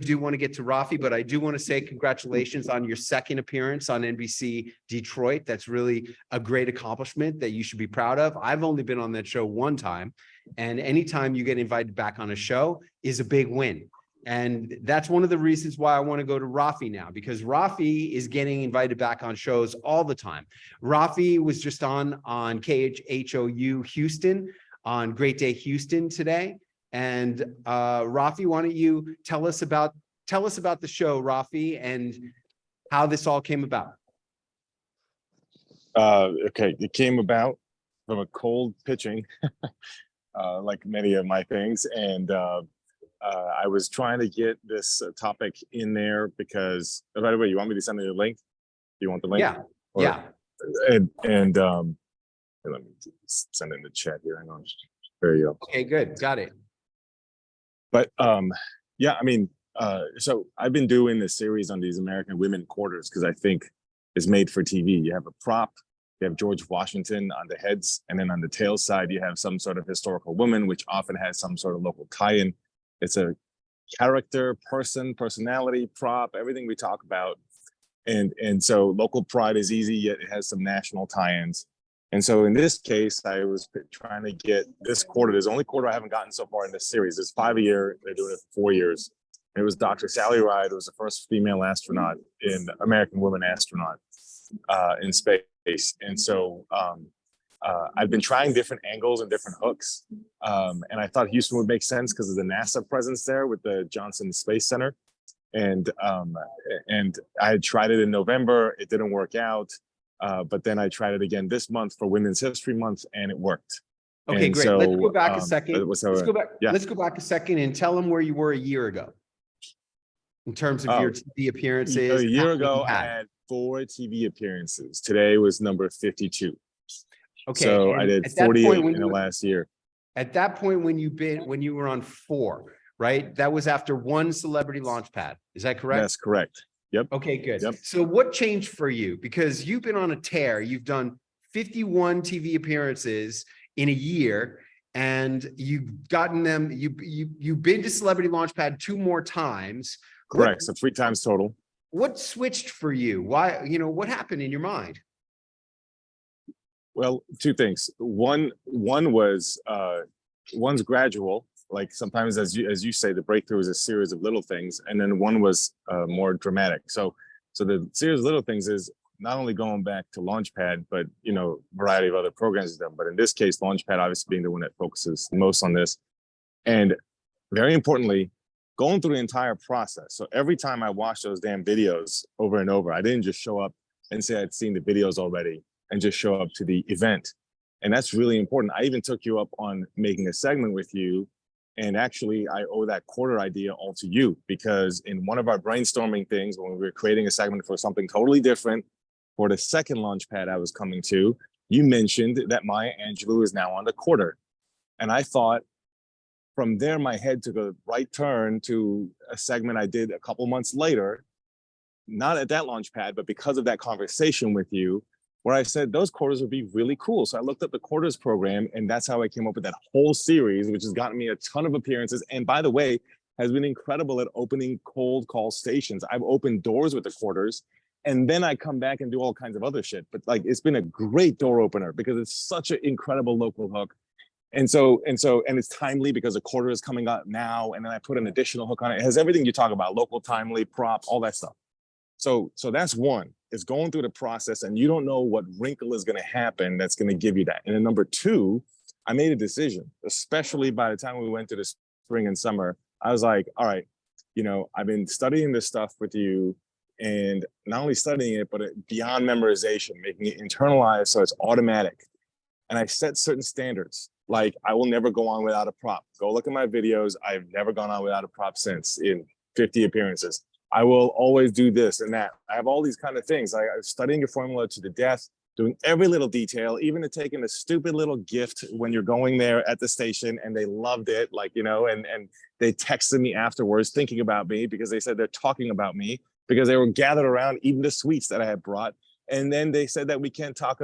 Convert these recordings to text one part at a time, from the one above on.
do want to get to Raffy, but I do want to say congratulations on your second appearance on NBC Detroit. That's really a great accomplishment that you should be proud of. I've only been on that show one time, and anytime you get invited back on a show is a big win. And that's one of the reasons why I want to go to Raffy now, because Raffy is getting invited back on shows all the time. Raffy was just on KHOU Houston on Great Day Houston today. And Raffy, why don't you tell us about the show, Raffy, and how this all came about? Okay, it came about from a cold pitching, like many of my things, and I was trying to get this topic in there because, oh, by the way, you want me to send you the link? Do you want the link? Yeah, or, yeah. And let me send it in the chat here. Hang on. There you go. Okay, good, got it. But yeah, I mean, so I've been doing this series on these American women quarters because I think it's made for TV. You have a prop, you have George Washington on the heads, and then on the tail side, you have some sort of historical woman, which often has some sort of local tie-in. It's a character, personality, prop, everything we talk about. And so local pride is easy, yet it has some national tie-ins. And so in this case, I was trying to get this quarter. There's the only quarter I haven't gotten so far in this series. It's 5 a year. They're doing it for 4 years. It was Dr. Sally Ride, who was the first female astronaut American woman astronaut in space. And so I've been trying different angles and different hooks. And I thought Houston would make sense because of the NASA presence there with the Johnson Space Center. And I had tried it in November. It didn't work out. But then I tried it again this month for Women's History Month, and it worked. Okay, and great. So, let's go back a second. Let's go back. Yeah. Let's go back a second and tell them where you were a year ago in terms of your TV appearances. A year ago, I had 4 TV appearances. Today was number 52. Okay, so I did 48 in the last year. At that point, when you were on 4, right? That was after 1 Celebrity Launchpad. Is that correct? That's correct. Yep. Okay, good. Yep. So what changed for you? Because you've been on a tear. You've done 51 TV appearances in a year, and you've gotten them. You've been to Celebrity Launchpad 2 more times. Correct. So 3 times total. What switched for you? Why? What happened in your mind? Well, 2 things. One was one's gradual. Like sometimes, as you say, the breakthrough is a series of little things, and then one was more dramatic. So the series of little things is not only going back to Launchpad, but variety of other programs done. But in this case, Launchpad obviously being the one that focuses most on this, and very importantly, going through the entire process. So every time I watched those damn videos over and over, I didn't just show up and say I'd seen the videos already and just show up to the event, and that's really important. I even took you up on making a segment with you. And actually, I owe that quarter idea all to you, because in one of our brainstorming things, when we were creating a segment for something totally different for the second Launchpad I was coming to, you mentioned that Maya Angelou is now on the quarter. And I thought from there, my head took a right turn to a segment I did a couple months later, not at that Launchpad, but because of that conversation with you, where I said those quarters would be really cool. So I looked up the quarters program, and that's how I came up with that whole series, which has gotten me a ton of appearances. And by the way, has been incredible at opening cold call stations. I've opened doors with the quarters, and then I come back and do all kinds of other shit. But like, it's been a great door opener because it's such an incredible local hook. And it's timely because a quarter is coming up now. And then I put an additional hook on it. It has everything you talk about, local, timely, prop, all that stuff. So that's one. It's going through the process, and you don't know what wrinkle is going to happen that's going to give you that. And then number 2, I made a decision, especially by the time we went to the spring and summer. I was like, all right, I've been studying this stuff with you, and not only studying it, but beyond memorization, making it internalized so it's automatic. And I set certain standards, like I will never go on without a prop. Go look at my videos. I've never gone on without a prop since in 50 appearances. I will always do this and that. I have all these kind of things. I'm studying your formula to the death, doing every little detail, even to taking a stupid little gift when you're going there at the station, and they loved it, and they texted me afterwards thinking about me because they said they're talking about me because they were gathered around eating the sweets that I had brought. And then they said that we can't talk,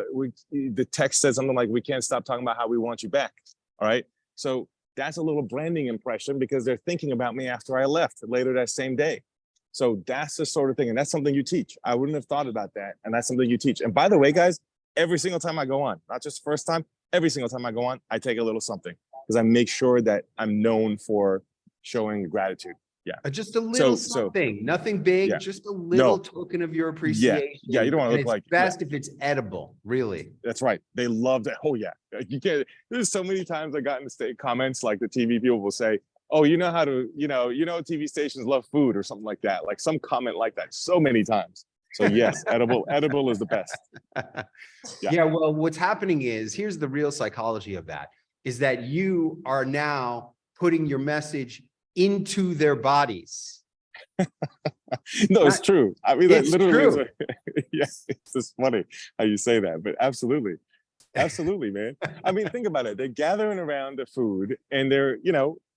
the text said something like, we can't stop talking about how we want you back, all right? So that's a little branding impression because they're thinking about me after I left later that same day. So that's the sort of thing. And that's something you teach. I wouldn't have thought about that. And that's something you teach. And by the way, guys, every single time I go on, not just first time, every single time I go on, I take a little something because I make sure that I'm known for showing gratitude. Yeah. Just a little So something, nothing big, yeah. just a little No. token of your Yeah. appreciation. Yeah. You don't want to And look it's like best if it's edible, really. That's right. They love that. Oh yeah. You can't, there's so many times I got in the state comments, like the TV people will say, oh, you know how to, TV stations love food or something like that. Like some comment like that so many times. So yes, edible is the best. Yeah. Yeah, well, what's happening is, here's the real psychology of that, is that you are now putting your message into their bodies. No, it's true. I mean, that It's literally true. yes, it's just funny how you say that, but absolutely. Absolutely, man. I mean, think about it. They're gathering around the food and they're,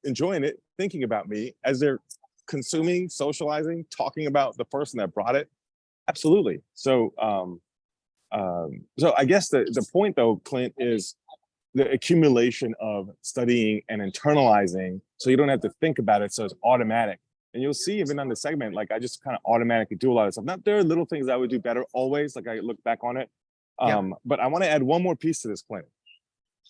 enjoying it, thinking about me as they're consuming, socializing, talking about the person that brought it. Absolutely. So, so I guess the point though, Clint, is the accumulation of studying and internalizing, so you don't have to think about it. So it's automatic. And you'll see even on the segment, like I just kind of automatically do a lot of stuff. Not there are little things I would do better always, like I look back on it. But I want to add one more piece to this, Clint.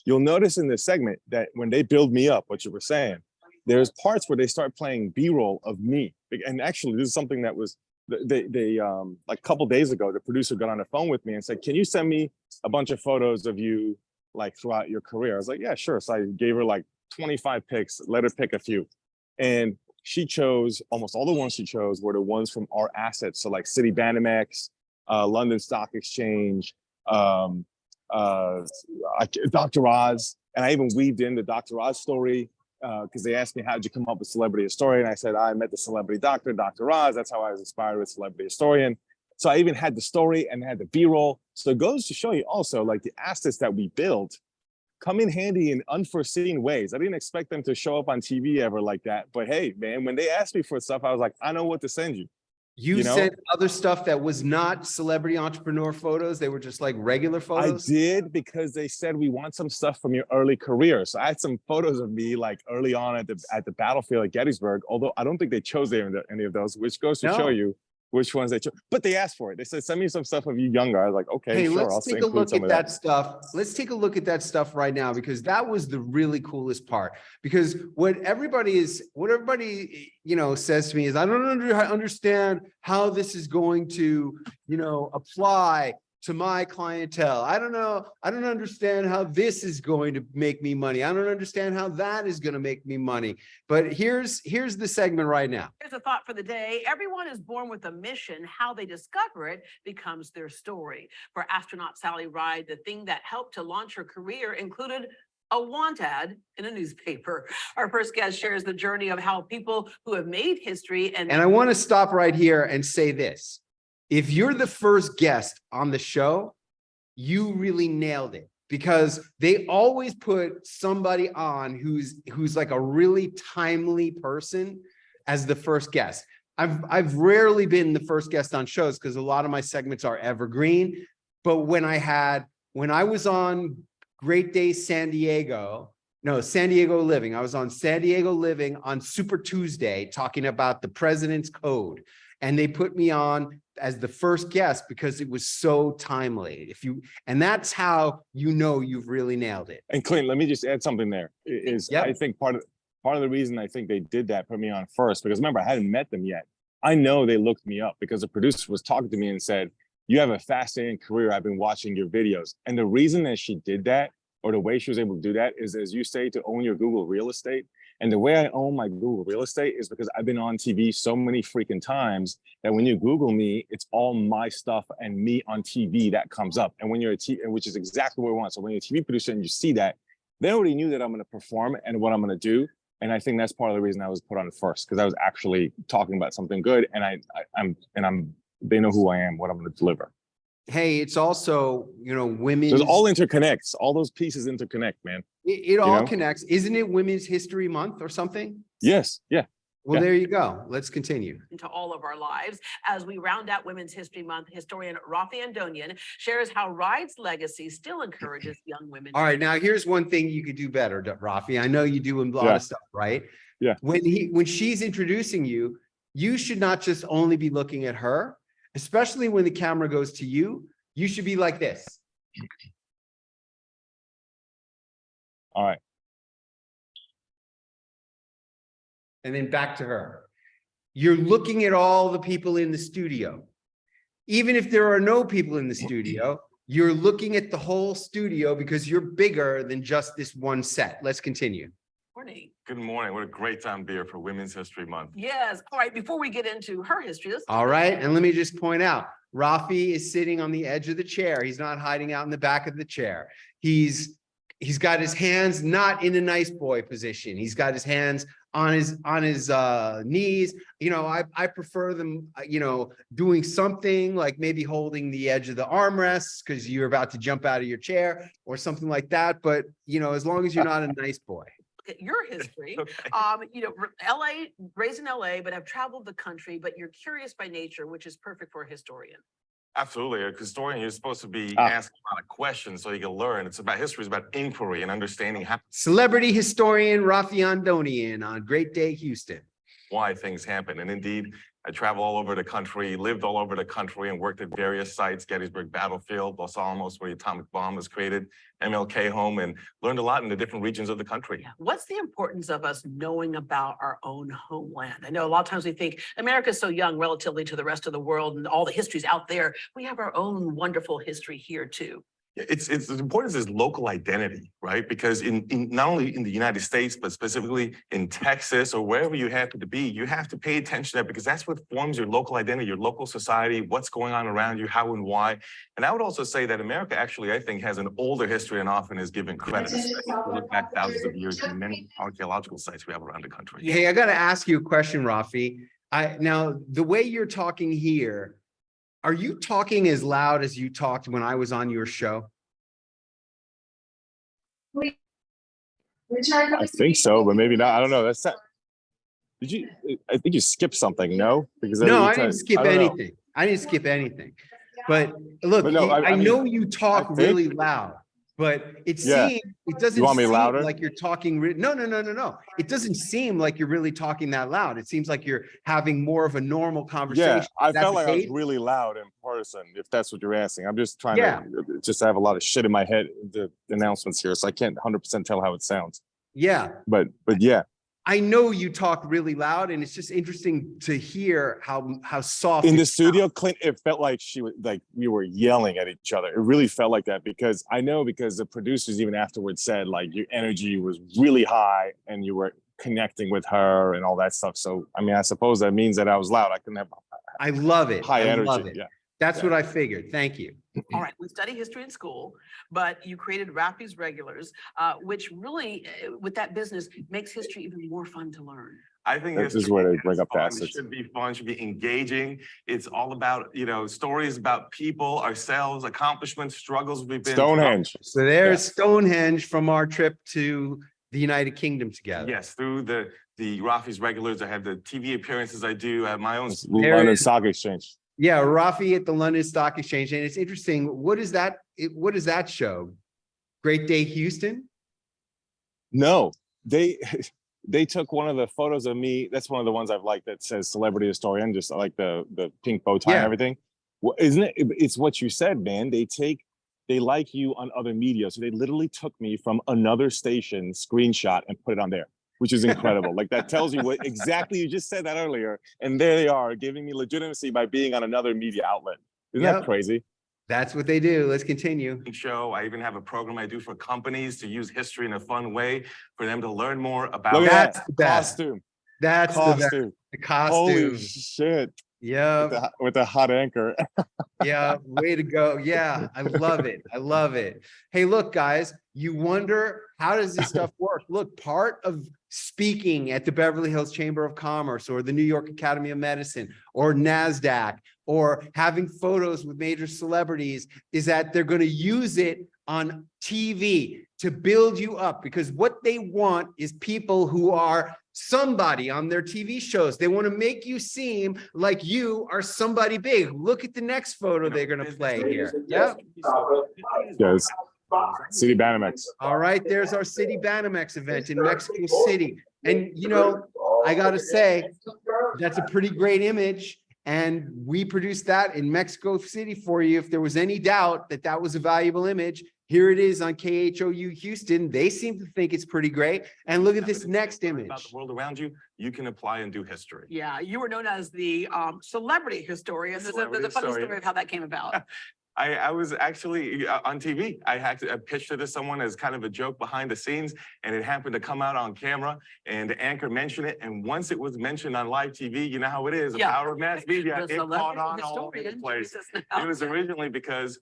You'll notice in this segment that when they build me up, what you were saying, there's parts where they start playing B-roll of me. And actually, this is something that was, they like a couple days ago, the producer got on the phone with me and said, can you send me a bunch of photos of you like throughout your career? I was like, yeah, sure. So I gave her like 25 pics, let her pick a few. And she chose, almost all the ones she chose were the ones from our assets. So like City Banamex, London Stock Exchange, Dr. Oz, and I even weaved in the Dr. Oz story because they asked me, how did you come up with Celebrity Historian? I said, I met the celebrity doctor, Dr. Oz. That's how I was inspired with Celebrity Historian. So I even had the story and had the B-roll. So it goes to show you also, like, the assets that we build come in handy in unforeseen ways. I didn't expect them to show up on TV ever like that. But hey, man, when they asked me for stuff, I was like, I know what to send you. You sent other stuff that was not celebrity entrepreneur photos. They were just like regular photos. I did, because they said we want some stuff from your early career. So I had some photos of me like early on at the battlefield at Gettysburg, although I don't think they chose any of those, which goes to show you which ones they chose. But they asked for it. They said, send me some stuff of you younger. I was like, okay, hey, sure. let's take a look at that stuff. Let's take a look at that stuff right now, because that was the really coolest part. Because what everybody says to me is, I don't understand how this is going to, apply to my clientele. I don't know. I don't understand how this is going to make me money. I don't understand how that is going to make me money. But here's the segment right now. Here's a thought for the day. Everyone is born with a mission. How they discover it becomes their story. For astronaut Sally Ride, the thing that helped to launch her career included a want ad in a newspaper. Our first guest shares the journey of how people who have made history and I want to stop right here and say this. If you're the first guest on the show, you really nailed it, because they always put somebody on who's like a really timely person as the first guest. I've rarely been the first guest on shows because a lot of my segments are evergreen. But when I was on Great Day San Diego Living, I was on San Diego Living on Super Tuesday talking about the President's Code. And they put me on as the first guest because it was so timely. And that's how you've really nailed it. And Clint, let me just add something there. I think part of the reason I think they did that, put me on first, because remember, I hadn't met them yet. I know they looked me up because the producer was talking to me and said, you have a fascinating career. I've been watching your videos. And the reason that she did that, or the way she was able to do that, is, as you say, to own your Google real estate. And the way I own my Google real estate is because I've been on TV so many freaking times that when you Google me, it's all my stuff and me on TV that comes up. And when you're which is exactly what we want. So when you're a TV producer and you see that, they already knew that I'm going to perform and what I'm going to do. And I think that's part of the reason I was put on first, because I was actually talking about something good, and they know who I am, what I'm going to deliver. Hey, it's also, women's. It all interconnects. All those pieces interconnect, man. It all connects. Isn't it Women's History Month or something? Yes. Yeah. Well, Yeah. there you go. Let's continue. into all of our lives. As we round out Women's History Month, historian Raffi Andonian shares how Ride's legacy still encourages young women. All right, now here's one thing you could do better, Rafi. I know you do a lot Yeah. of stuff, right? Yeah. When she's introducing you, you should not just only be looking at her, especially when the camera goes to you. You should be like this. All right. And then back to her. You're looking at all the people in the studio. Even if there are no people in the studio, you're looking at the whole studio because you're bigger than just this one set. Let's continue. Morning. Good morning. What a great time to be here for Women's History Month. Yes. All right. Before we get into her history, let's All right. And let me just point out, Rafi is sitting on the edge of the chair. He's not hiding out in the back of the chair. He's got his hands not in a nice boy position. He's got his hands on his knees. You know, I prefer them, you know, doing something like maybe holding the edge of the armrests because you're about to jump out of your chair or something like that. But, you know, as long as you're not a nice boy. look at your history. Okay. You know, LA, raised in LA, but have traveled the country, but you're curious by nature, which is perfect for a historian. Absolutely. A historian, you're supposed to be Ah. asking a lot of questions so you can learn. It's about history, it's about inquiry and understanding Celebrity historian Raffi Andonian on Great Day Houston. why things happen. And indeed, I travel all over the country, lived all over the country and worked at various sites, Gettysburg Battlefield, Los Alamos, where the atomic bomb was created, MLK home, and learned a lot in the different regions of the country. Yeah. What's the importance of us knowing about our own homeland? I know a lot of times we think America is so young relatively to the rest of the world and all the history's out there. We have our own wonderful history here too. It's the importance is local identity, right? Because in not only in the United States, but specifically in Texas or wherever you happen to be, you have to pay attention to that because that's what forms your local identity, your local society, what's going on around you, how and why. And I would also say that America actually, I think, has an older history and often is given credit. If you look back thousands of years to many archaeological sites we have around the country. Hey, I got to ask you a question, Rafi. Now, the way you're talking here, are you talking as loud as you talked when I was on your show? I think so, but maybe not. I don't know. That's not. Did you? I think you skipped something. No, because No, I every didn't time- skip I don't know. anything. I didn't skip anything. But look, But no, I I mean, know you talk I think- really loud, but it Yeah. seems, it doesn't You want me seem louder? like you're talking. No. It doesn't seem like you're really talking that loud. It seems like you're having more of a normal conversation. Yeah, I Is that felt the like I was case? really loud in person, if that's what you're asking. I'm just trying Yeah. to just have a lot of shit in my head, the announcements here, so I can't 100% tell how it sounds. Yeah. But yeah, I know you talk really loud, and it's just interesting to hear how soft in it the sounds. studio, Clint, it felt like we were yelling at each other. It really felt like that because the producers even afterwards said like your energy was really high and you were connecting with her and all that stuff. So I mean, I suppose that means that I was loud. I couldn't have I love it. high I energy. love it. Yeah. That's Yeah. what I figured. Thank you. All right, we study history in school, but you created Raffi's Regulars, which really, with that business, makes history even more fun to learn. I think This is history where they is bring up fun. It facets. should be fun, should be engaging. It's all about, stories about people, ourselves, accomplishments, struggles we've been through. Stonehenge. So there's Stonehenge from our trip to the United Kingdom together. Yes, through the Raffi's Regulars. I have the TV appearances I do. I have my own. London is- Stock Exchange. Yeah, Rafi at the London Stock Exchange. And it's interesting. What is that? What does that show? Great Day Houston? No, they took one of the photos of me. That's one of the ones I've liked that says celebrity historian, just like the pink bow tie and Yeah. everything. Well, isn't it? It's what you said, man. They like you on other media. So they literally took me from another station screenshot and put it on there, which is incredible. Like that tells you what exactly you just said that earlier. And there they are giving me legitimacy by being on another media outlet. Isn't Yep. that crazy? That's what they do. Let's continue. Show. I even have a program I do for companies to use history in a fun way for them to learn more about. Look at That's that the best. costume. That's the best. Costume. The Holy costume. shit. Yeah. With the hot anchor. Yeah, way to go. Yeah, I love it. I love it. Hey, look, guys, you wonder how does this stuff work? Look, part of speaking at the Beverly Hills Chamber of Commerce or the New York Academy of Medicine or NASDAQ or having photos with major celebrities is that they're going to use it on TV to build you up, because what they want is people who are somebody on their TV shows. They want to make you seem like you are somebody big. Look at the next photo they're going to play here. Yeah. Yes. City Banamex. All right. There's our City Banamex event in Mexico City. And, you know, I got to say, that's a pretty great image. And we produced that in Mexico City for you. If there was any doubt that that was a valuable image, here it is on KHOU Houston. They seem to think it's pretty great. And look at this next image. About the world around you, you can apply and do history. Yeah, you were known as the celebrity historian. There's a funny historian. story of how that came about. I was actually on TV. I pitched it to someone as kind of a joke behind the scenes, and it happened to come out on camera, and the anchor mentioned it. And once it was mentioned on live TV, you know how it is, the power of mass media, The it caught on celebrity all over the historian, place. Jesus, now. It was originally because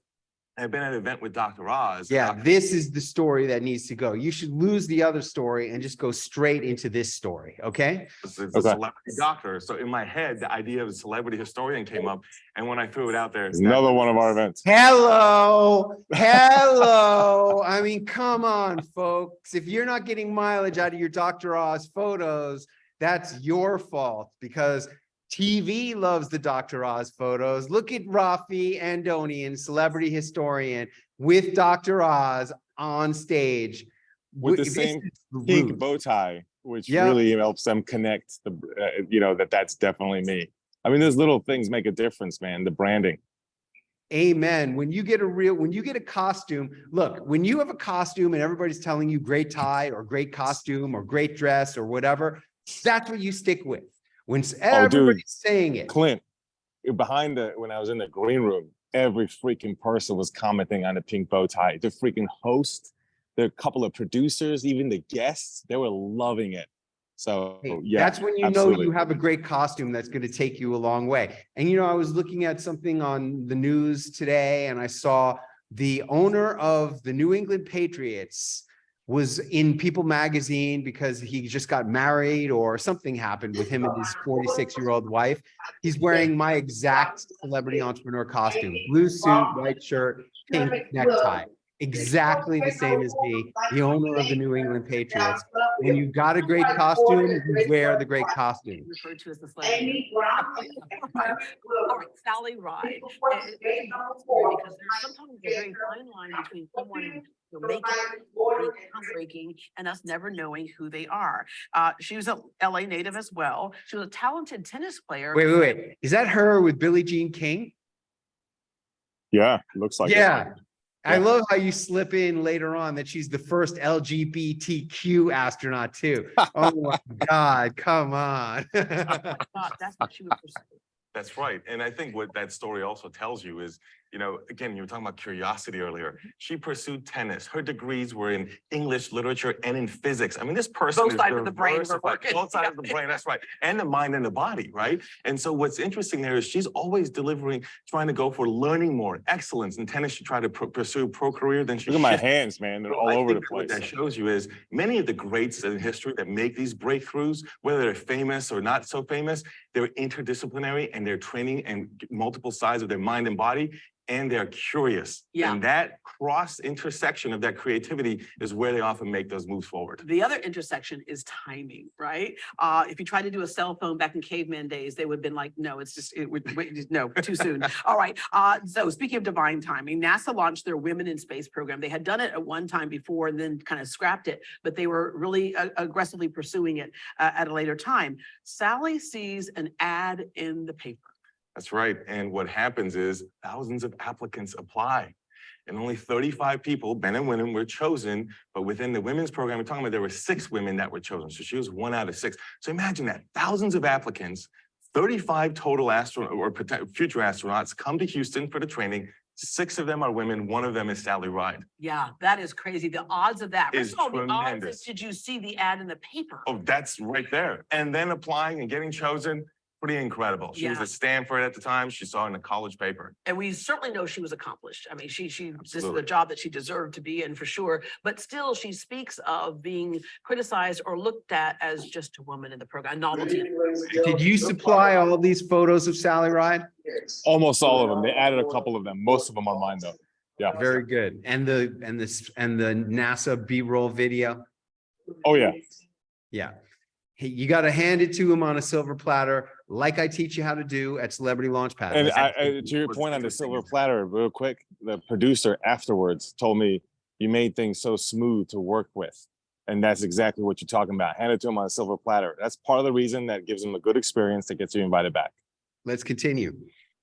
I've been at an event with Dr. Oz. Yeah, this is the story that needs to go. You should lose the other story and just go straight into this story, okay? It's a celebrity doctor. So in my head, the idea of a celebrity historian came up. And when I threw it out there, Another one of our events. Hello, hello. I mean, come on, folks. If you're not getting mileage out of your Dr. Oz photos, that's your fault, because TV loves the Dr. Oz photos. Look at Rafffi Andonian, celebrity historian, with Dr. Oz on stage. With the This same is pink rude. bow tie, which Yeah. really helps them connect the, you know, that's definitely me. I mean, those little things make a difference, man. The branding. Amen. When you get a costume, look, when you have a costume and everybody's telling you great tie or great costume or great dress or whatever, that's what you stick with. When everybody's saying it. Clint, when I was in the green room, every freaking person was commenting on the pink bow tie. The freaking host, the couple of producers, even the guests, they were loving it. So yeah, that's when you absolutely. know you have a great costume that's going to take you a long way. And, you know, I was looking at something on the news today and I saw the owner of the New England Patriots was in People magazine because he just got married or something happened with him and his 46-year-old wife. He's wearing my exact celebrity entrepreneur costume, blue suit, white shirt, pink necktie. Exactly the same as me, the owner of the New England Patriots. When you got a great costume, you wear the great costume. Referred to as the celebrity. All right, Sally Ride. Because there's sometimes a very fine line between someone making groundbreaking and us never knowing who they are. She was a LA native as well. She was a talented tennis player. Wait. Is that her with Billie Jean King? Yeah, looks like Yeah. it. I love how you slip in later on that she's the first LGBTQ astronaut too. Oh my God, come on. That's what she would pursue. That's right. And I think what that story also tells you is, you know, again, you were talking about curiosity earlier. She pursued tennis. Her degrees were in English literature and in physics. I mean, this person Both is sides of the brain were diversified. working. Both sides of the brain, that's right. And the mind and the body, right? And so what's interesting there is she's always trying to go for learning more, excellence. In tennis, she tried to pursue a pro career, then she Look at my shifted. hands, man. They're all I over the think what place. that shows you is many of the greats in history that make these breakthroughs, whether they're famous or not so famous, they're interdisciplinary and they're training and multiple sides of their mind and body, and they're curious. Yeah. And that cross intersection of that creativity is where they often make those moves forward. The other intersection is timing, right? If you try to do a cell phone back in caveman days, they would have been like, no, no, too soon. All right. So speaking of divine timing, NASA launched their Women in Space program. They had done it at one time before and then kind of scrapped it, but they were really aggressively pursuing it at a later time. Sally sees an ad in the paper. That's right. And what happens is thousands of applicants apply. And only 35 people, men and women, were chosen. But within the women's program, we're talking about there were 6 women that were chosen. So she was 1 out of 6. So imagine that, thousands of applicants, 35 total future astronauts come to Houston for the training. 6 of them are women, 1 of them is Sally Ride. Yeah, that is crazy. The odds of that. Is First of all, the odds tremendous. did you see the ad in the paper? Oh, that's right there. And then applying and getting chosen, pretty incredible. She was Yeah. at Stanford at the time. She saw it in a college paper. And we certainly know she was accomplished. I mean, this is a Absolutely. job that she deserved to be in for sure. But still, she speaks of being criticized or looked at as just a woman in the program, a novelty. Did you supply all of these photos of Sally Ride? Almost all of them. They added a couple of them. Most of them are mine, though. Yeah. Very good. And the NASA B-roll video. Oh, yeah. Yeah. Hey, you got to hand it to him on a silver platter, like I teach you how to do at Celebrity Launchpad. And Let's- to your point on the silver platter, real quick, the producer afterwards told me you made things so smooth to work with. And that's exactly what you're talking about. Hand it to him on a silver platter. That's part of the reason that gives him a good experience that gets you invited back. Let's continue.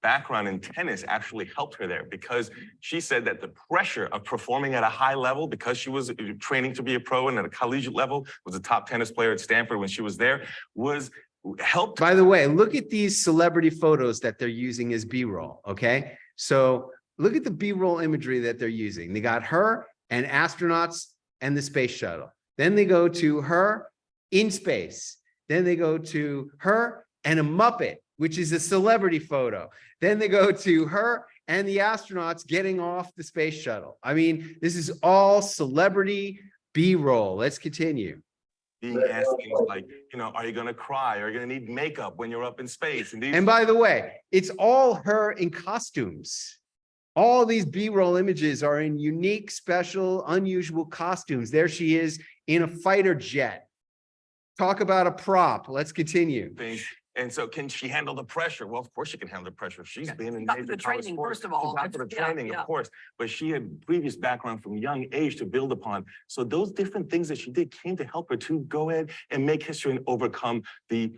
Background in tennis actually helped her there because she said that the pressure of performing at a high level, because she was training to be a pro and at a collegiate level, was a top tennis player at Stanford when she was there, was helped. By the way, look at these celebrity photos that they're using as B-roll, okay? So look at the B-roll imagery that they're using. They got her and astronauts and the space shuttle. Then they go to her in space. Then they go to her and a Muppet, which is a celebrity photo. Then they go to her and the astronauts getting off the space shuttle. I mean, this is all celebrity B-roll. Let's continue. Being asked things like, are you going to cry? Are you going to need makeup when you're up in space? And by the way, it's all her in costumes. All these B-roll images are in unique, special, unusual costumes. There she is in a fighter jet. Talk about a prop. Let's continue. And so can she handle the pressure? Well, of course she can handle the pressure. She's been in Got major the college training, sports. first of all. She's got the Yeah, training, yeah. of course, but she had previous background from young age to build upon. So those different things that she did came to help her to go ahead and make history and overcome the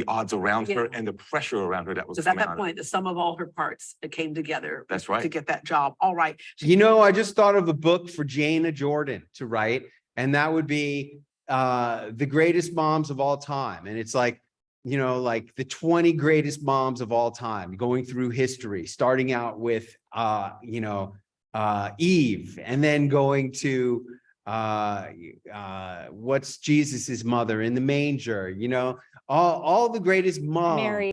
odds around her and the pressure around her that was Because at coming that on her. point, the sum of all her parts, it came together. That's right. To get that job. All right. I just thought of a book for Jana Jordan to write, and that would be The Greatest Moms of All Time. And it's like, like the 20 greatest moms of all time, going through history, starting out with, Eve, and then going to, what's Jesus's mother in the manger, all the greatest moms.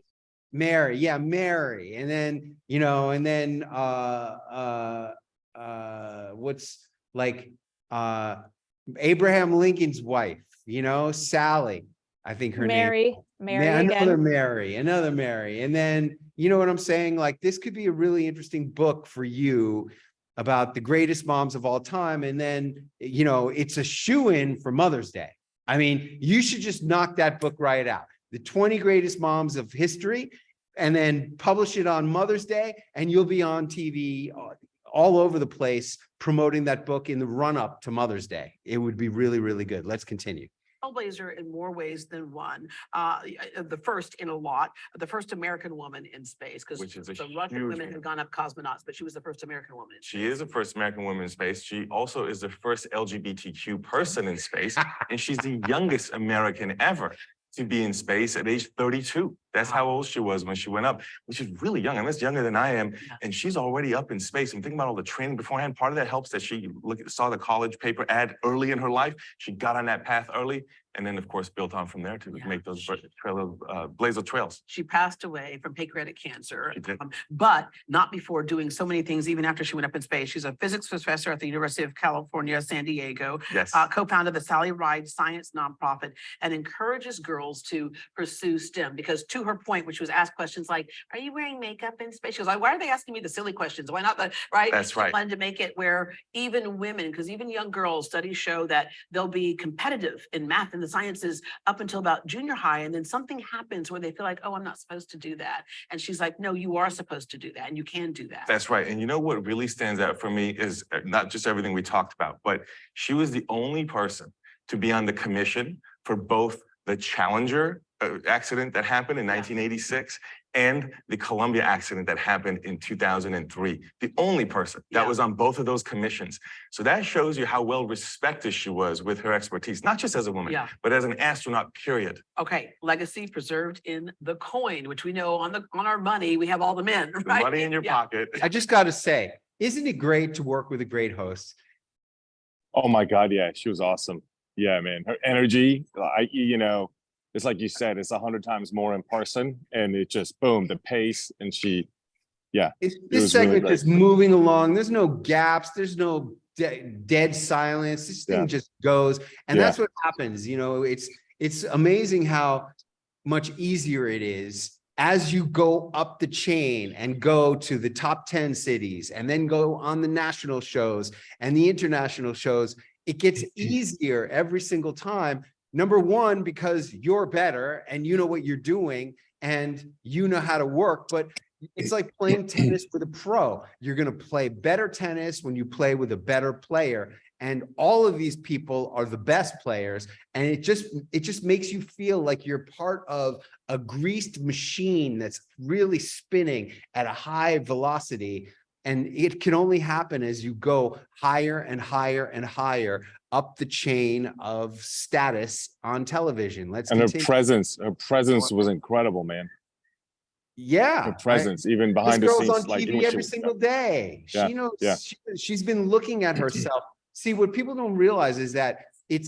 Mary, yeah, Mary. And then, what's like, Abraham Lincoln's wife, Sally. I think her name. Another Mary. And then, you know what I'm saying? Like, this could be a really interesting book for you about the greatest moms of all time. And then, it's a shoo-in for Mother's Day. I mean, you should just knock that book right out. The 20 greatest moms of history, and then publish it on Mother's Day, and you'll be on TV all over the place promoting that book in the run-up to Mother's Day. It would be really, really good. Let's continue. Trailblazer in more ways than one. The first in a lot, the first American woman in space, because Which is a the Russian huge women one. had gone up cosmonauts, but she was the first American woman. She is the first American woman in space. She also is the first LGBTQ person in space, and she's the youngest American ever to be in space at age 32. That's how old she was when she went up, which is really young. I mean, that's younger than I am, and she's already up in space. I'm thinking about all the training beforehand. Part of that helps that she saw the college paper ad early in her life. She got on that path early, and then, of course, built on from there to make those blaze of trails. She passed away from pancreatic cancer, She did. but not before doing so many things, even after she went up in space. She's a physics professor at the University of California, San Diego. Yes. Co-founded the Sally Ride Science nonprofit and encourages girls to pursue STEM because to her point, when she was asked questions like, are you wearing makeup in space? She was like, why are they asking me the silly questions? Why not the, right? That's right. She wanted to make it where even women, because even young girls, studies show that they'll be competitive in math and the sciences up until about junior high. And then something happens where they feel like, oh, I'm not supposed to do that. And she's like, no, you are supposed to do that. And you can do that. That's right. And you know what really stands out for me is not just everything we talked about, but she was the only person to be on the commission for both the Challenger accident that happened in 1986 and the Columbia accident that happened in 2003. The only person that was on both of those commissions. So that shows you how well respected she was with her expertise, not just as a woman, but as an astronaut, period. Okay, legacy preserved in the coin, which we know on our money, we have all the men, right? The money in your pocket. I just got to say, isn't it great to work with a great host? Oh my God, yeah, she was awesome. Yeah, man, her energy, it's like you said, it's 100 times more in person, and it just boom, the pace, and she, This segment just moving along. There's no gaps. There's no dead silence. This thing just goes, and that's what happens. It's amazing how much easier it is as you go up the chain and go to the top 10 cities and then go on the national shows and the international shows, it gets easier every single time. Number one, because you're better and you know what you're doing and you know how to work, but it's like playing tennis with a pro. You're going to play better tennis when you play with a better player. And all of these people are the best players. And it just makes you feel like you're part of a greased machine that's really spinning at a high velocity. And it can only happen as you go higher and higher and higher up the chain of status on television. Let's And continue. her presence was incredible, man. Yeah. Her presence, even This behind the girl's scenes, on like TV every single day. Yeah, She knows, yeah. she's been looking at herself. See, what people don't realize is that it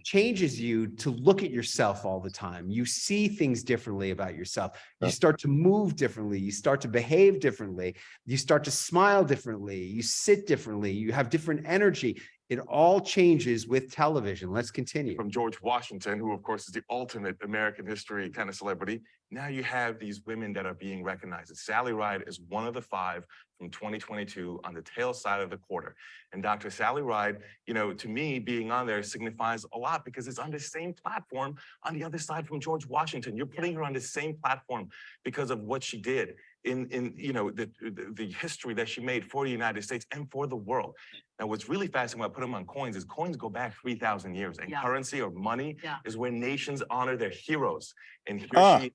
changes you to look at yourself all the time. You see things differently about yourself. You Yeah. start to move differently. You start to behave differently. You start to smile differently. You sit differently. You have different energy. It all changes with television. Let's continue. From George Washington, who of course is the ultimate American history kind of celebrity. Now you have these women that are being recognized. Sally Ride is one of the 5 from 2022 on the tail side of the quarter. And Dr. Sally Ride, you know, to me, being on there signifies a lot because it's on the same platform on the other side from George Washington. You're putting her on the same platform because of what she did in you know, the history that she made for the United States and for the world. Now, what's really fascinating when I put them on coins is coins go back 3,000 years, and currency or money is where nations honor their heroes. And here she,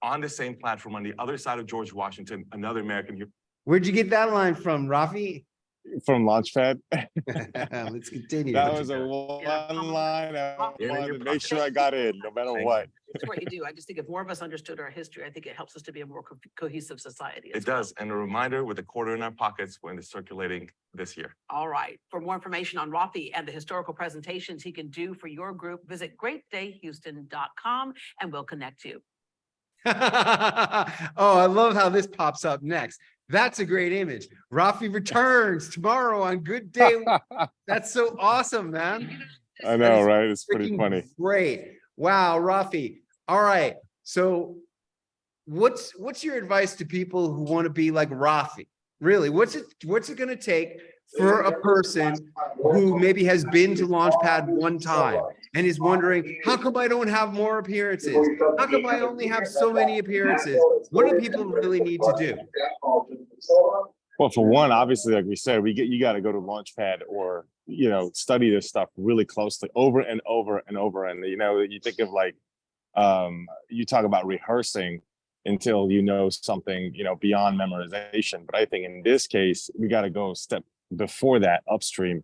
on the same platform, on the other side of George Washington, another American hero. Where'd you get that line from, Raffy? From Launchpad. Let's continue. That was a one line. I wanted to make sure I got in, no matter what. It's what you do. I just think if more of us understood our history, I think it helps us to be a more cohesive society. It does. And a reminder with a quarter in our pockets when it's circulating this year. All right. For more information on Raffy and the historical presentations he can do for your group, visit greatdayhouston.com and we'll connect you. Oh, I love how this pops up next. That's a great image. Raffy returns tomorrow on Good Day. That's so awesome, man. I know, right? It's pretty funny. Great. Wow, Raffy. All right. So what's your advice to people who want to be like Raffy? Really, what's it going to take for a person who maybe has been to Launchpad one time and is wondering, how come I don't have more appearances? How come I only have so many appearances? What do people really need to do? Well, for one, obviously, like we said, you got to go to Launchpad or, you know, study this stuff really closely over and over and over. And, you know, you think of like, you talk about rehearsing until you know something, you know, beyond memorization. But I think in this case, we got to go a step before that upstream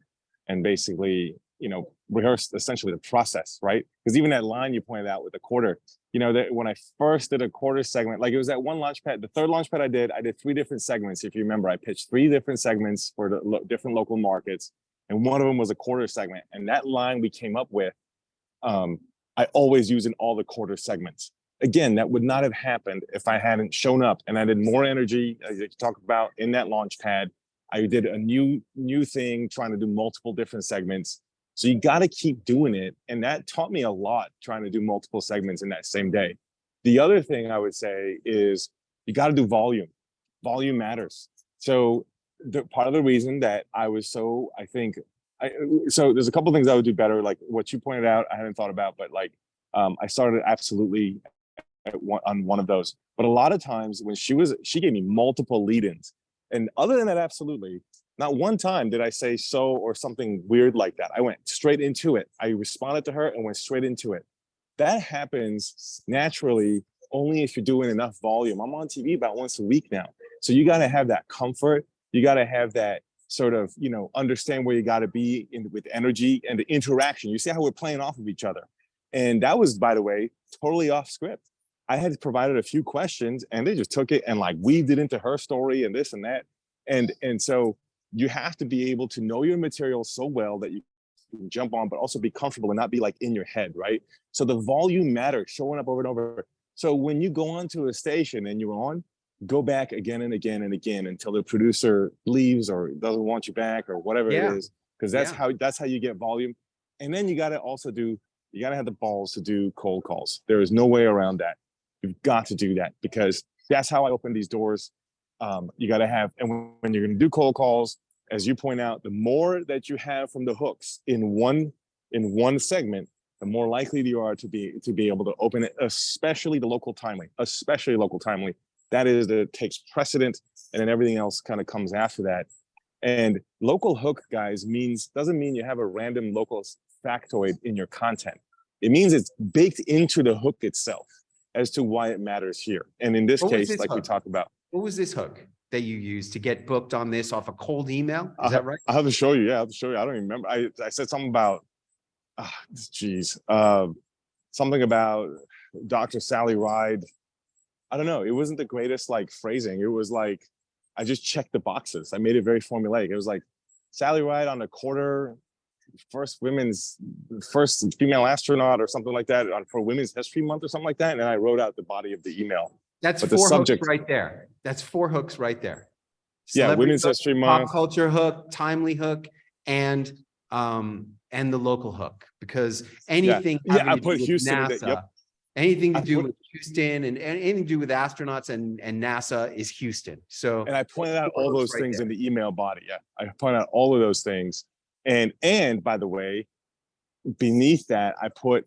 and basically, you know, rehearse essentially the process, right? Because even that line you pointed out with the quarter, you know, that when I first did a quarter segment, like it was that one Launchpad, the third Launchpad I did 3 different segments. If you remember, I pitched 3 different segments for the different local markets. And one of them was a quarter segment. And that line we came up with, I always use in all the quarter segments. Again, that would not have happened if I hadn't shown up and I did more energy, as you talked about in that Launchpad. I did a new thing, trying to do multiple different segments. So you got to keep doing it. And that taught me a lot, trying to do multiple segments in that same day. The other thing I would say is you got to do volume. Volume matters. So part of the reason that I was so, so there's a couple of things I would do better, like what you pointed out, I hadn't thought about, but like I started absolutely on one of those. But a lot of times when she gave me multiple lead-ins. And other than that, absolutely, not one time did I say so or something weird like that. I went straight into it. I responded to her and went straight into it. That happens naturally only if you're doing enough volume. I'm on TV about once a week now. So you got to have that comfort. You got to have that sort of, you know, understand where you got to be with energy and the interaction. You see how we're playing off of each other. And that was, by the way, totally off script. I had provided a few questions and they just took it and like weaved it into her story and this and that. And so you have to be able to know your material so well that you can jump on, but also be comfortable and not be like in your head, right? So the volume matters, showing up over and over. So when you go onto a station and you're on, go back again and again and again until the producer leaves or doesn't want you back or whatever it is, because that's how you get volume. And then you got to also you got to have the balls to do cold calls. There is no way around that. You've got to do that because that's how I open these doors. You got to have, and when you're going to do cold calls, as you point out, the more that you have from the hooks in one segment, the more likely you are to be able to open it, especially the local timely, especially local timely. That is that takes precedent, and then everything else kind of comes after that. And local hook, guys, doesn't mean you have a random local factoid in your content. It means it's baked into the hook itself as to why it matters here. And in this case, like we talked about. What was this hook that you used to get booked on this off a cold email? Is that right? I'll have to show you. Yeah, I'll have to show you. I don't even remember. I said something about, something about Dr. Sally Ride. I don't know. It wasn't the greatest like phrasing. It was like, I just checked the boxes. I made it very formulaic. It was like Sally Ride on a quarter, first female astronaut or something like that for Women's History Month or something like that. And then I wrote out the body of the email. That's but four the subject hooks right there. That's 4 hooks right there. Yeah, Celebrity Women's hook, History pop Month. culture hook, timely hook, and the local hook. Because anything having I to put do with Houston in NASA, it. Yep. anything to do with Houston and anything to do with astronauts and NASA is Houston. So And I pointed out 4 all hooks those right things there. in the email body. Yeah, I pointed out all of those things. And by the way, beneath that, I put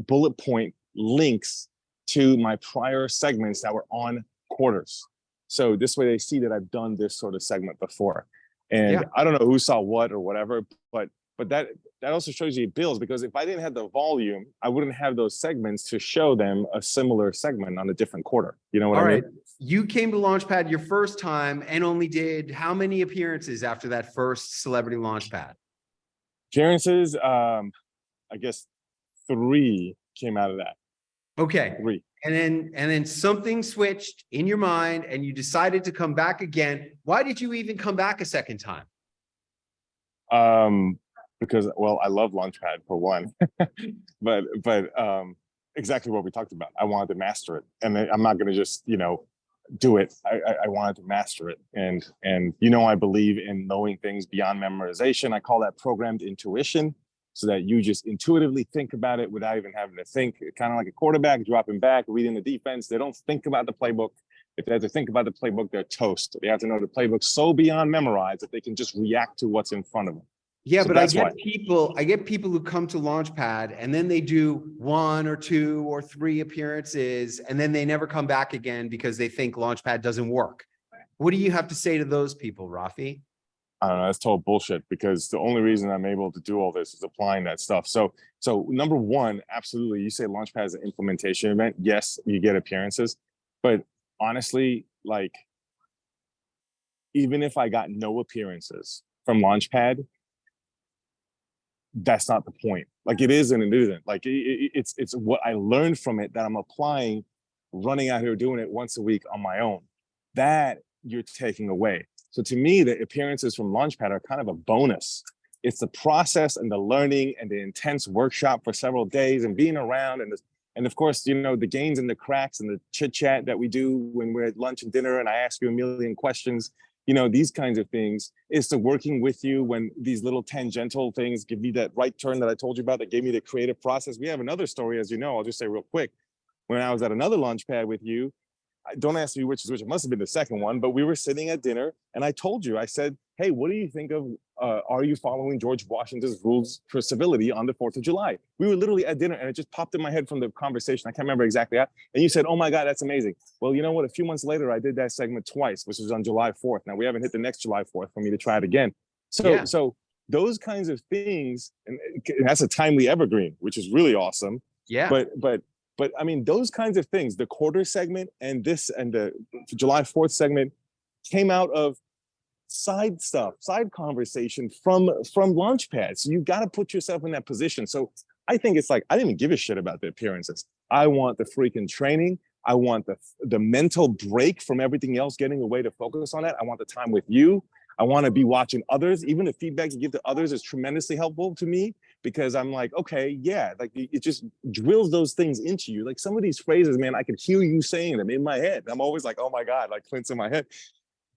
bullet point links to my prior segments that were on quarters. So this way they see that I've done this sort of segment before. And Yeah. I don't know who saw what or whatever, but that also shows you it builds, because if I didn't have the volume, I wouldn't have those segments to show them a similar segment on a different quarter. You know what All I right. mean? You came to Launchpad your first time and only did how many appearances after that first Celebrity Launchpad? Appearances, I guess 3 came out of that. Okay. 3. And then something switched in your mind and you decided to come back again. Why did you even come back a second time? Because, well, I love Launchpad for one, but exactly what we talked about. I wanted to master it, and I'm not going to just, do it. I wanted to master it. And I believe in knowing things beyond memorization. I call that programmed intuition, so that you just intuitively think about it without even having to think, kind of like a quarterback dropping back, reading the defense. They don't think about the playbook. If they have to think about the playbook, they're toast. They have to know the playbook so beyond memorized that they can just react to what's in front of them. Yeah, So but I that's get people who come to Launchpad and then they do 1 or 2 or 3 appearances and then they never come back again because they think Launchpad doesn't work. What do you have to say to those people, Raffy? I don't know, that's total bullshit, because the only reason I'm able to do all this is applying that stuff. So number one, absolutely, you say Launchpad is an implementation event. Yes, you get appearances, but honestly, like, even if I got no appearances from Launchpad, that's not the point. Like, it is and it isn't. Like, it's what I learned from it that I'm applying, running out here doing it once a week on my own. That you're taking away. So to me, the appearances from Launchpad are kind of a bonus. It's the process and the learning and the intense workshop for several days and being around, and of course, the gains and the cracks and the chit chat that we do when we're at lunch and dinner and I ask you a million questions. These kinds of things. Is to working with you when these little tangential things give me that right turn that I told you about that gave me the creative process. We have another story, as you know, I'll just say real quick. When I was at another Launchpad with you, don't ask me which is which, it must have been the second one, but we were sitting at dinner and I told you, I said, hey, what do you think of, are you following George Washington's rules for civility on the 4th of July? We were literally at dinner and it just popped in my head from the conversation. I can't remember exactly how. And you said, oh my God, that's amazing. Well, you know what? A few months later, I did that segment twice, which was on July 4th. Now we haven't hit the next July 4th for me to try it again. So those kinds of things, and that's a timely evergreen, which is really awesome. Yeah. But I mean, those kinds of things, the quarter segment and the July 4th segment came out of side stuff, side conversation from Launchpad. So you got to put yourself in that position. So I think it's like, I didn't even give a shit about the appearances. I want the freaking training. I want the mental break from everything else, getting away to focus on that. I want the time with you. I want to be watching others. Even the feedback you give to others is tremendously helpful to me, because I'm like, okay, yeah, like it just drills those things into you. Like some of these phrases, man, I could hear you saying them in my head. I'm always like, oh my God, like Clint's in my head,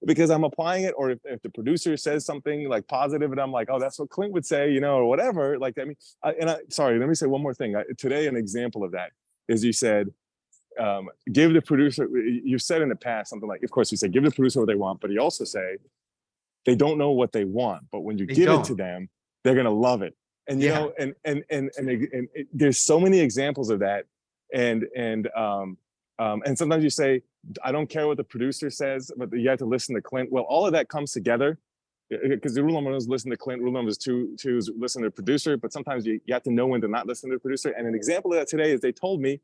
because I'm applying it. Or if the producer says something like positive and I'm like, oh, that's what Clint would say, or whatever. Like, I mean, sorry, let me say one more thing. Today, an example of that is you said, give the producer, you've said in the past something like, of course you say, give the producer what they want, but you also say, they don't know what they want, but when you give it to them, they're going to love it. And, you know, and there's so many examples of that. And sometimes you say, I don't care what the producer says, but you have to listen to Clint. Well, all of that comes together because the rule number one is listen to Clint. Rule number two is listen to the producer. But sometimes you have to know when to not listen to the producer. And an example of that today is they told me,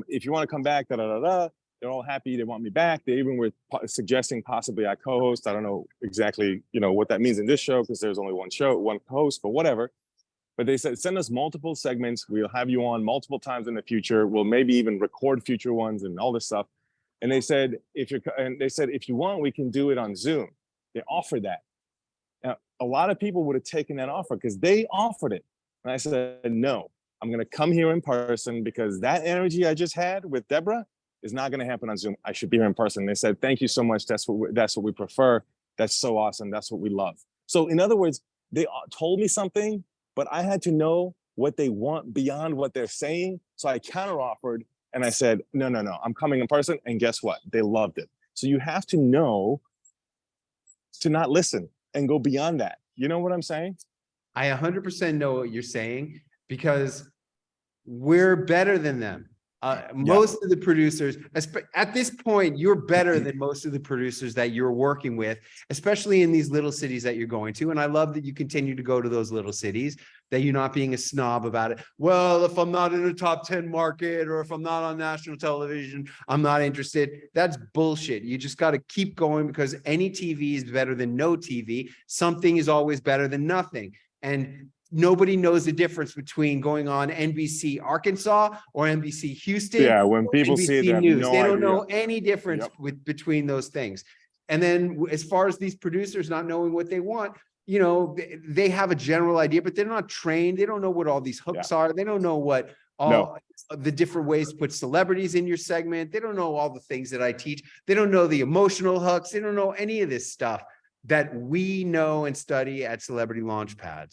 if you want to come back, they're all happy. They want me back. They even were suggesting possibly I co-host. I don't know exactly, you know, what that means in this show because there's only one show, one host, but whatever. But they said, send us multiple segments. We'll have you on multiple times in the future. We'll maybe even record future ones and all this stuff. And they said, if you want, we can do it on Zoom. They offered that. Now, a lot of people would have taken that offer because they offered it. And I said, no, I'm going to come here in person because that energy I just had with Deborah is not going to happen on Zoom. I should be here in person. They said, thank you so much. That's what we prefer. That's so awesome. That's what we love. So in other words, they told me something, but I had to know what they want beyond what they're saying. So I counter offered and I said, no, I'm coming in person. And guess what? They loved it. So you have to know to not listen and go beyond that. You know what I'm saying? I 100% know what you're saying because we're better than them. Most of the producers, at this point, you're better than most of the producers that you're working with, especially in these little cities that you're going to. And I love that you continue to go to those little cities, that you're not being a snob about it. Well, if I'm not in a top 10 market or if I'm not on national television, I'm not interested. That's bullshit. You just got to keep going because any TV is better than no TV. Something is always better than nothing. And nobody knows the difference between going on NBC Arkansas or NBC Houston. Yeah, when people NBC see it, they have News. no They don't idea. know any difference between those things. And then as far as these producers not knowing what they want, you know, they have a general idea, but they're not trained. They don't know what all these hooks are. They don't know what all the different ways to put celebrities in your segment. They don't know all the things that I teach. They don't know the emotional hooks. They don't know any of this stuff that we know and study at Celebrity Launchpad.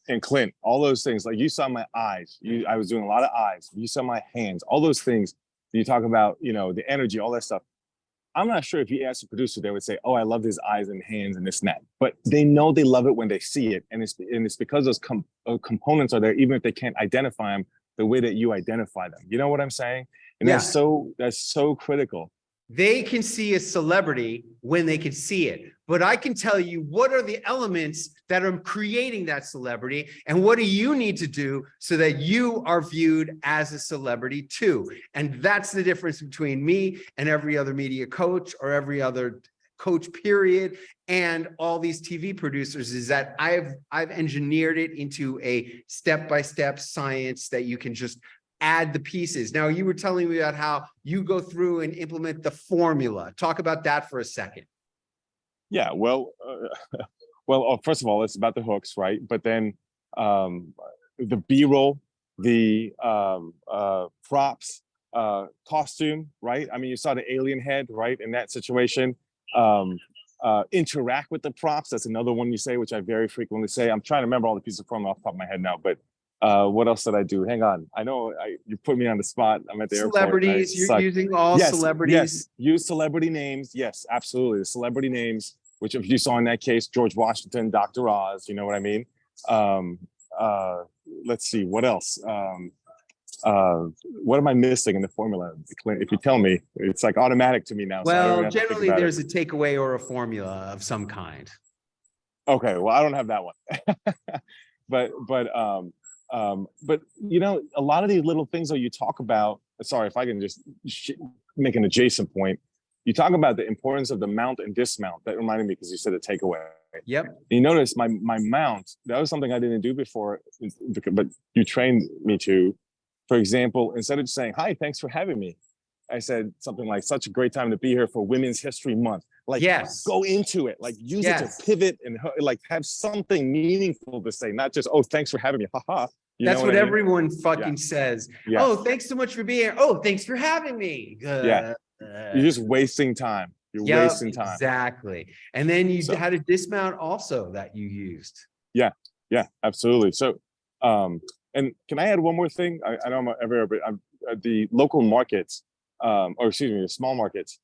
And Clint, all those things, like you saw my eyes, I was doing a lot of eyes. You saw my hands, all those things. You talk about, you know, the energy, all that stuff. I'm not sure if you asked the producer, they would say, oh, I love his eyes and hands and this and that. But they know they love it when they see it. And it's because those components are there, even if they can't identify them the way that you identify them. You know what I'm saying? And that's so critical. They can see a celebrity when they can see it, but I can tell you what are the elements that are creating that celebrity and what do you need to do so that you are viewed as a celebrity too. And that's the difference between me and every other media coach or every other coach period and all these TV producers is that I've engineered it into a step-by-step science that you can just add the pieces. Now, you were telling me about how you go through and implement the formula. Talk about that for a second. Yeah, well, first of all, it's about the hooks, right? But then the B-roll, the props, costume, right? I mean, you saw the alien head, right? In that situation, interact with the props. That's another one you say, which I very frequently say. I'm trying to remember all the pieces of formula off the top of my head now, but what else did I do? Hang on. I know you put me on the spot. I'm at the celebrities, airport. You're using all celebrities. Yes, use celebrity names. Yes, absolutely. The celebrity names, which if you saw in that case, George Washington, Dr. Oz, you know what I mean? Let's see, what else? What am I missing in the formula? If you tell me, it's like automatic to me now. Well, so generally there's a takeaway or a formula of some kind. Okay, well, I don't have that one. But you know, a lot of these little things that you talk about, sorry, if I can just make an adjacent point, you talk about the importance of the mount and dismount. That reminded me because you said a takeaway. Yep. And you notice my mount, that was something I didn't do before, but you trained me to. For example, instead of just saying, hi, thanks for having me, I said something like, such a great time to be here for Women's History Month. Like, go into it, like use it to pivot and like have something meaningful to say, not just, oh, thanks for having me, haha. That's what everyone fucking says. Yeah. Oh, thanks so much for being here. Oh, thanks for having me. You're just wasting time. You're wasting time. Exactly. And then you had a dismount also that you used. Yeah, absolutely. So, and can I add one more thing? I know I'm the local markets, or excuse me, the small markets,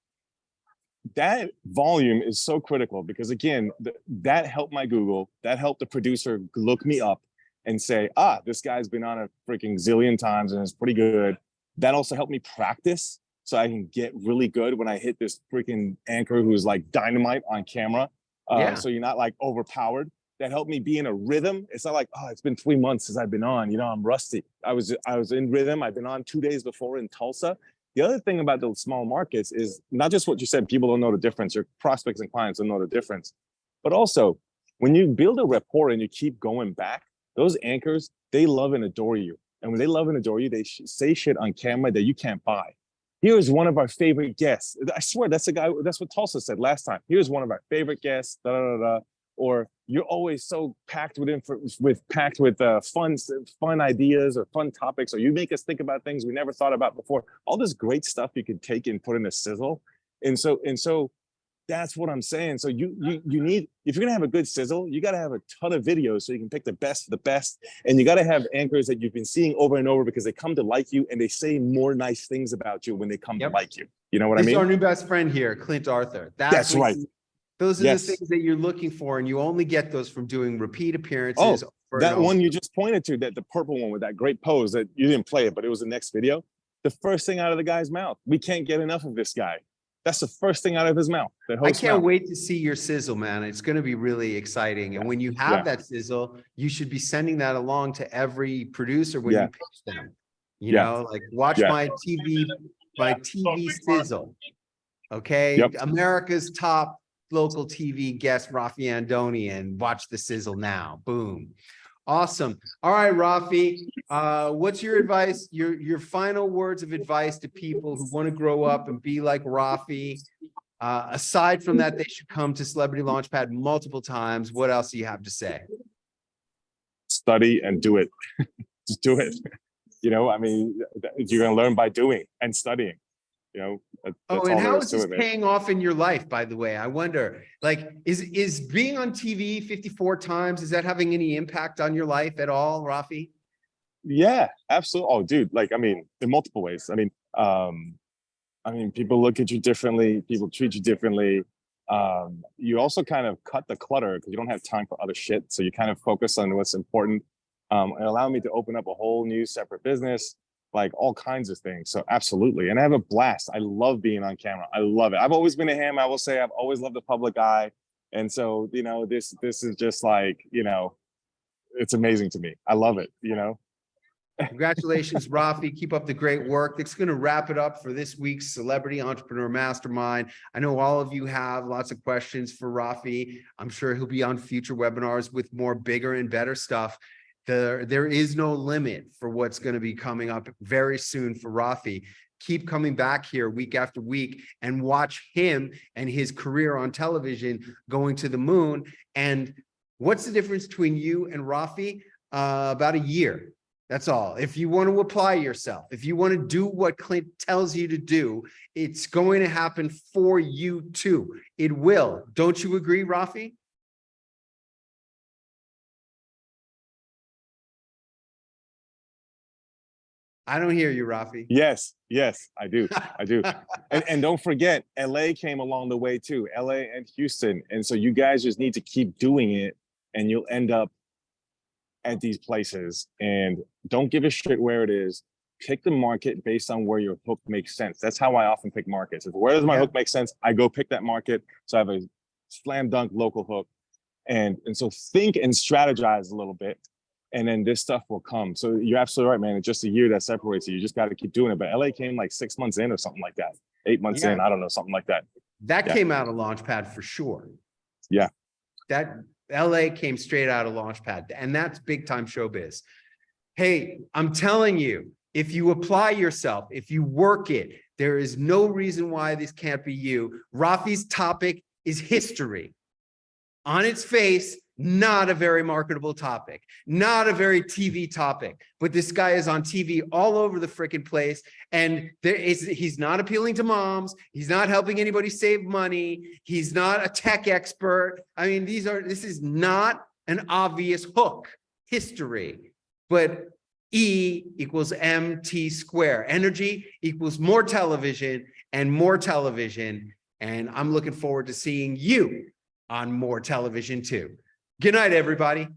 that volume is so critical because again, that helped my Google, that helped the producer look me up and say, ah, this guy's been on a freaking zillion times and it's pretty good. That also helped me practice so I can get really good when I hit this freaking anchor who's like dynamite on camera. Yeah. So you're not like overpowered. That helped me be in a rhythm. It's not like, oh, it's been 3 months since I've been on, you know, I'm rusty. I was in rhythm. I've been on 2 days before in Tulsa. The other thing about those small markets is not just what you said, people don't know the difference, your prospects and clients don't know the difference, but also when you build a rapport and you keep going back, those anchors, they love and adore you. And when they love and adore you, they say shit on camera that you can't buy. Here's one of our favorite guests. I swear, that's the guy, that's what Tulsa said last time. Here's one of our favorite guests, da, da, da, da. Or you're always so packed with fun ideas or fun topics, or you make us think about things we never thought about before. All this great stuff you could take and put in a sizzle. And so that's what I'm saying. So you need, if you're gonna have a good sizzle, you gotta have a ton of videos so you can pick the best of the best. And you gotta have anchors that you've been seeing over and over because they come to like you and they say more nice things about you when they come to like you. You know what I mean? This is our new best friend here, Clint Arthur. That's right. Those are the things that you're looking for, and you only get those from doing repeat appearances. Oh, that one you just pointed to, that the purple one with that great pose that you didn't play it, but it was the next video. The first thing out of the guy's mouth, we can't get enough of this guy. That's the first thing out of his mouth. I can't wait to see your sizzle, man. It's going to be really exciting. And when you have that sizzle, you should be sending that along to every producer when you pitch them. You know, like watch my TV sizzle. Okay. America's top local TV guest, Rafffi Andonian. Watch the sizzle now. Boom. Awesome. All right, Raffi, what's your advice, your final words of advice to people who want to grow up and be like Raffi? Aside from that, they should come to Celebrity Launchpad multiple times. What else do you have to say? Study and do it. Just do it. You know, I mean, you're going to learn by doing and studying. You know, and how is this paying off in your life, by the way? I wonder, like, is being on TV 54 times, is that having any impact on your life at all, Raffi? Yeah, absolutely. Oh, dude, like, I mean, in multiple ways. I mean, people look at you differently, people treat you differently. You also kind of cut the clutter because you don't have time for other shit. So you kind of focus on what's important. It allowed me to open up a whole new separate business, like all kinds of things. So absolutely. And I have a blast. I love being on camera. I love it. I've always been a ham. I will say I've always loved the public eye. And so, you know, this is just like, you know, it's amazing to me. I love it, you know. Congratulations, Raffi. Keep up the great work. It's going to wrap it up for this week's Celebrity Entrepreneur Mastermind. I know all of you have lots of questions for Raffi. I'm sure he'll be on future webinars with more bigger and better stuff. There is no limit for what's going to be coming up very soon for Raffi. Keep coming back here week after week and watch him and his career on television going to the moon. And what's the difference between you and Raffi? About a year. That's all. If you want to apply yourself, if you want to do what Clint tells you to do, it's going to happen for you too. It will. Don't you agree, Raffi? I don't hear you, Raffi. Yes, I do. I do. And don't forget, LA came along the way too, LA and Houston. And so you guys just need to keep doing it and you'll end up at these places. And don't give a shit where it is. Pick the market based on where your hook makes sense. That's how I often pick markets. Where does my hook make sense? I go pick that market. So I have a slam dunk local hook. And so think and strategize a little bit. And then this stuff will come. So you're absolutely right, man. It's just a year that separates you. You just got to keep doing it. But LA came like 6 months in or something like that. 8 months in, I don't know, something like that. That came out of Launchpad for sure. Yeah. That LA came straight out of Launchpad, and that's big time showbiz. Hey, I'm telling you, if you apply yourself, if you work it, there is no reason why this can't be you. Raffi's topic is history. On its face, not a very marketable topic, not a very TV topic, but this guy is on TV all over the freaking place. And he's not appealing to moms. He's not helping anybody save money. He's not a tech expert. I mean, this is not an obvious hook, history, but E equals MT square. Energy equals more television and more television. And I'm looking forward to seeing you on more television too. Good night, everybody.